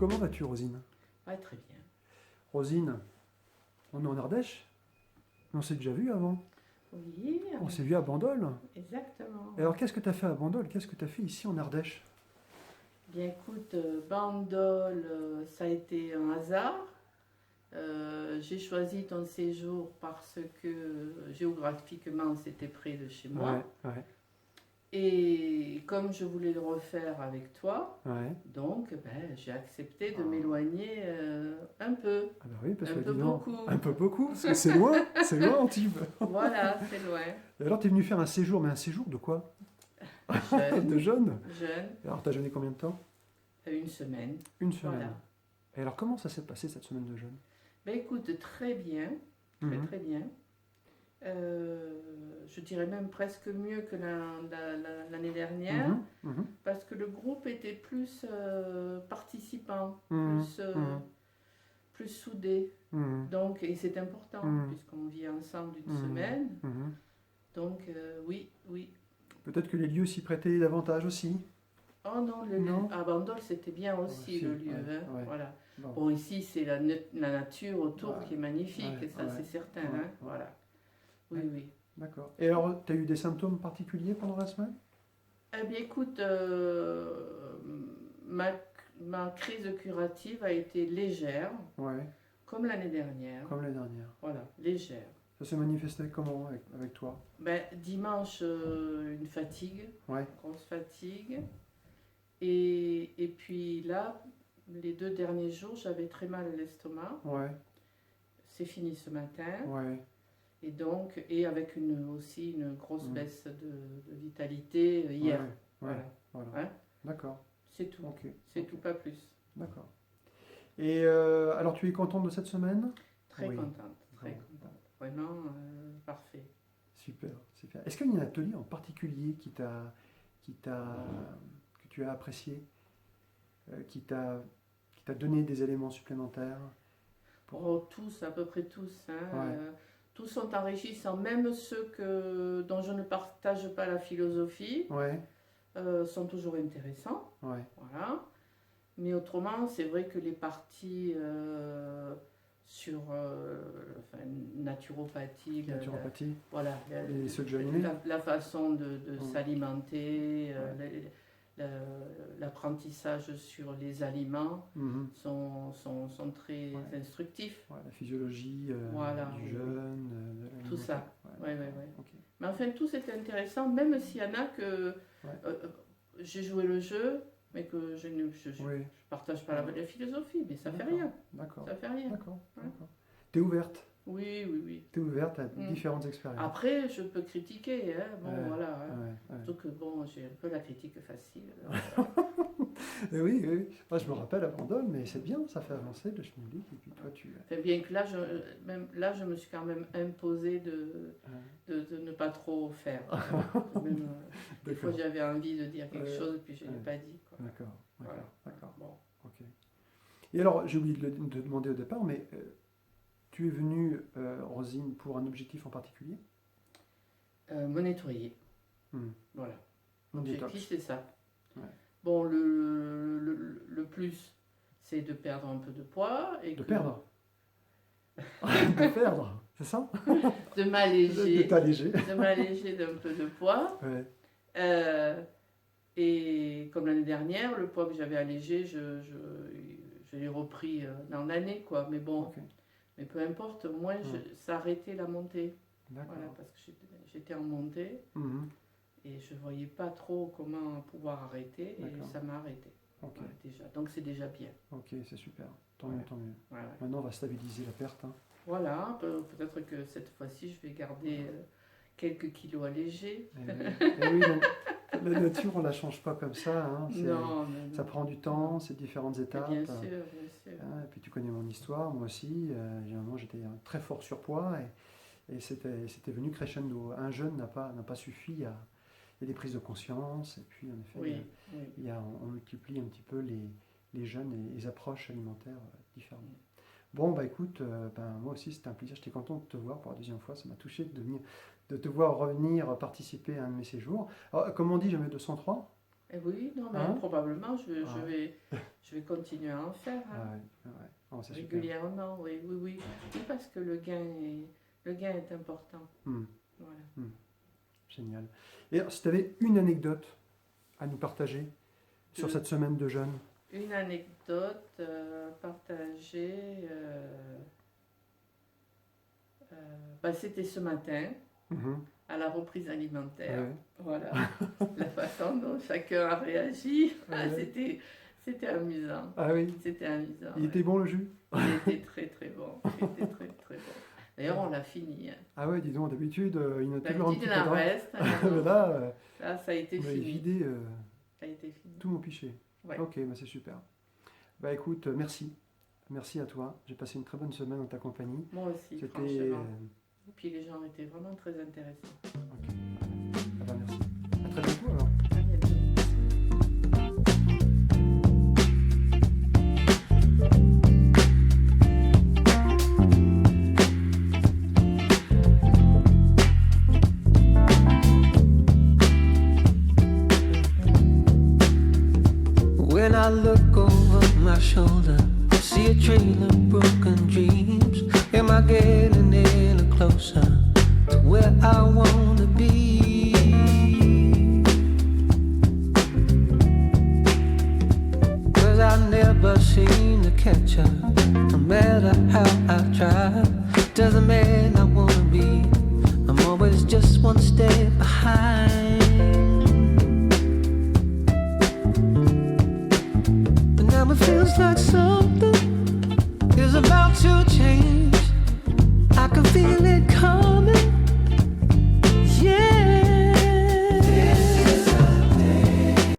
Comment vas-tu, Rosine? Ah, très bien. Rosine, on est en Ardèche? On s'est déjà vu avant. Oui, On s'est vu à Bandol. exactement. Et alors, qu'est-ce que tu as fait à Bandol? Qu'est-ce que tu as fait ici en Ardèche? Bien écoute, Bandol, ça a été un hasard. J'ai choisi ton séjour parce que géographiquement c'était près de chez Ouais, moi. ouais, Et comme je voulais le refaire avec toi, ouais. donc j'ai accepté de Ah, m'éloigner ah bah oui, parce un que peu dis donc, beaucoup. un peu beaucoup, parce que c'est loin Antibes. Voilà, c'est loin. Et alors, tu es venu faire un séjour, mais un séjour de quoi? De Jeune, jeûne. jeune, Alors, tu as jeûné combien de temps? une semaine. Une semaine. Voilà. Et alors, comment ça s'est passé cette semaine de jeûne? Ben écoute, très bien, très Mhm, très bien. Je dirais même presque mieux que l'année dernière, mhm, mhm, parce que le groupe était plus participant, mhm, plus, plus soudé. mhm, Donc, et c'est important, mhm, puisqu'on vit ensemble une mhm, semaine. mhm. Donc, oui, oui. Peut-être que les lieux s'y prêtaient davantage aussi. Oh non, Non? à Bandol, c'était bien aussi Aussi, le lieu, ouais, hein, ouais. voilà. Bon, Bon, ici, c'est la nature autour ouais, qui est magnifique, ouais, ça ouais, c'est certain, ouais, hein, ouais. voilà. Oui, D'ac- oui. D'accord. Et alors, tu as eu des symptômes particuliers pendant la semaine? Eh bien, écoute, ma, ma crise curative a été légère, Ouais, comme l'année dernière. comme l'année dernière. Voilà, légère. Ça s'est manifesté comment avec toi? Ben, dimanche, une fatigue, Ouais, grosse fatigue. Et puis là, les 2 derniers jours, j'avais très mal à l'estomac. ouais, C'est fini ce matin. ouais. Et donc, et avec aussi une grosse Hmm. baisse de vitalité hier. Ouais, ouais, Voilà. voilà. Hein, D'accord. c'est tout. Ok, C'est ok. tout, pas plus. D'accord. Et alors, tu es contente de cette semaine? Très Oui. contente, Bon, très contente. Vraiment parfait. super, super. Est-ce qu'il y a un atelier en particulier que tu as apprécié, qui t'a donné des éléments supplémentaires pour... Oh, tous, à peu près tous. Hein, Ouais, tous sont enrichissants, même ceux dont je ne partage pas la philosophie ouais, sont toujours intéressants. ouais. Voilà. Mais autrement, c'est vrai que les parties sur enfin, naturopathie, Naturopathie, voilà, et ceux que j'ai animés. la façon de Mm. s'alimenter, Ouais. l'apprentissage sur les aliments Mhm. sont très Ouais. instructifs. Ouais, la physiologie Voilà, du oui, oui. jeûne, de Tout l'alimentaire. ça. Ouais, Ouais, ouais, d'accord. ouais. Ok. Mais enfin, tout c'est intéressant, même s'il y en a que Ouais. j'ai joué le jeu, mais que je Oui. partage pas la philosophie, mais ça fait D'accord. rien. D'accord. Ça fait rien. D'accord. Hein. D'accord. T'es ouverte. Oui, oui, oui. T'es ouverte à Mm. différentes expériences. Après, je peux critiquer, hein. Bon, Ouais, voilà. Hein. ouais, Surtout que bon, j'ai un peu la critique facile. Et oui, oui. Moi, je me rappelle à Bandol, mais c'est bien, ça fait avancer le schmilblick. Et puis toi, tu. Enfin, bien que là, même là, je me suis quand même imposé de ne pas trop faire. Même, des fois, D'accord. j'avais envie de dire quelque Ouais, chose, et puis je ne l'ai ouais. pas dit. Quoi. D'accord. Voilà. D'accord. D'accord. Bon. Ok. Et alors, j'ai oublié de demander au départ, mais tu es venue, Rosine, pour un objectif en particulier? Me nettoyer. Hmm. Voilà. Un L'objectif, détox. c'est ça. Ouais. Bon, le plus, c'est de perdre un peu de poids. Et De que, perdre. De perdre, c'est ça? de De m'alléger. t'alléger. De m'alléger d'un peu de poids. Ouais. Euh, et comme l'année dernière, le poids que j'avais allégé, je l'ai repris dans l'année, quoi. Mais bon, Ok. mais peu importe, au moins, Hmm. ça arrêtait la montée. Voilà, D'accord. parce que j'étais en montée Mhm. et je voyais pas trop comment pouvoir arrêter et D'accord. ça m'a arrêté. Ok. Voilà, déjà. Donc c'est déjà bien. Ok, c'est super. Tant Voilà. mieux, tant mieux. Voilà. Maintenant, on va stabiliser la perte. Hein. Voilà, peut-être que cette fois-ci, je vais garder quelques kilos allégés. Et oui, la nature, on la change pas comme ça. Hein. Non, non, Ça non. prend du temps, c'est différentes Mais étapes. bien sûr, bien sûr. Hein. Et puis tu connais mon histoire, moi aussi. Généralement, j'étais très fort surpoids et c'était venu crescendo. Un jeûne n'a pas suffi. Il y a des prises de conscience. Et puis, en effet, Oui, oui. on multiplie un petit peu les jeûnes et les approches alimentaires différentes. Bon, bah écoute, moi aussi c'était un plaisir, j'étais content de te voir pour la deuxième fois, ça m'a touché de te voir revenir participer à un de mes séjours. Alors, comme on dit, jamais 203. Eh oui, non, mais Hein? probablement, je Ouais. vais continuer à en faire, Ah hein, ouais, ouais. Oh, c'est super. régulièrement, oui, oui, oui. Oui, parce que le gain est important. Hmm, Voilà. génial. Et alors, si tu avais une anecdote à nous partager sur De- cette semaine de jeûne, Une anecdote partagée, c'était ce matin, mhm, à la reprise alimentaire. ouais, Voilà, la façon dont chacun a réagi, ouais. c'était amusant. Ah oui, C'était amusant. il Ouais. était bon le jus? Il était très très bon. Il était très très bon. D'ailleurs, on l'a fini. Hein. Ah ouais, dis donc, d'habitude, il y en a toujours un D'habitude, petit il peu en dans. reste. Mais là, Là, ça a été on avait fini. vidé Ça a été fini. tout mon pichet. Ouais. Ok, bah c'est super. Bah écoute, merci. Merci à toi. J'ai passé une très bonne semaine en ta compagnie. Moi aussi, C'était. franchement. Et puis les gens étaient vraiment très intéressants. Ok. Ah bah merci. À très bientôt alors. À bientôt. When I look over my shoulder, I see a trail of broken dreams. Am I getting any closer to where I wanna be? Cause I never seem to catch up, no matter how I try. Doesn't mean I wanna be, I'm always just one step behind. But now it feels like so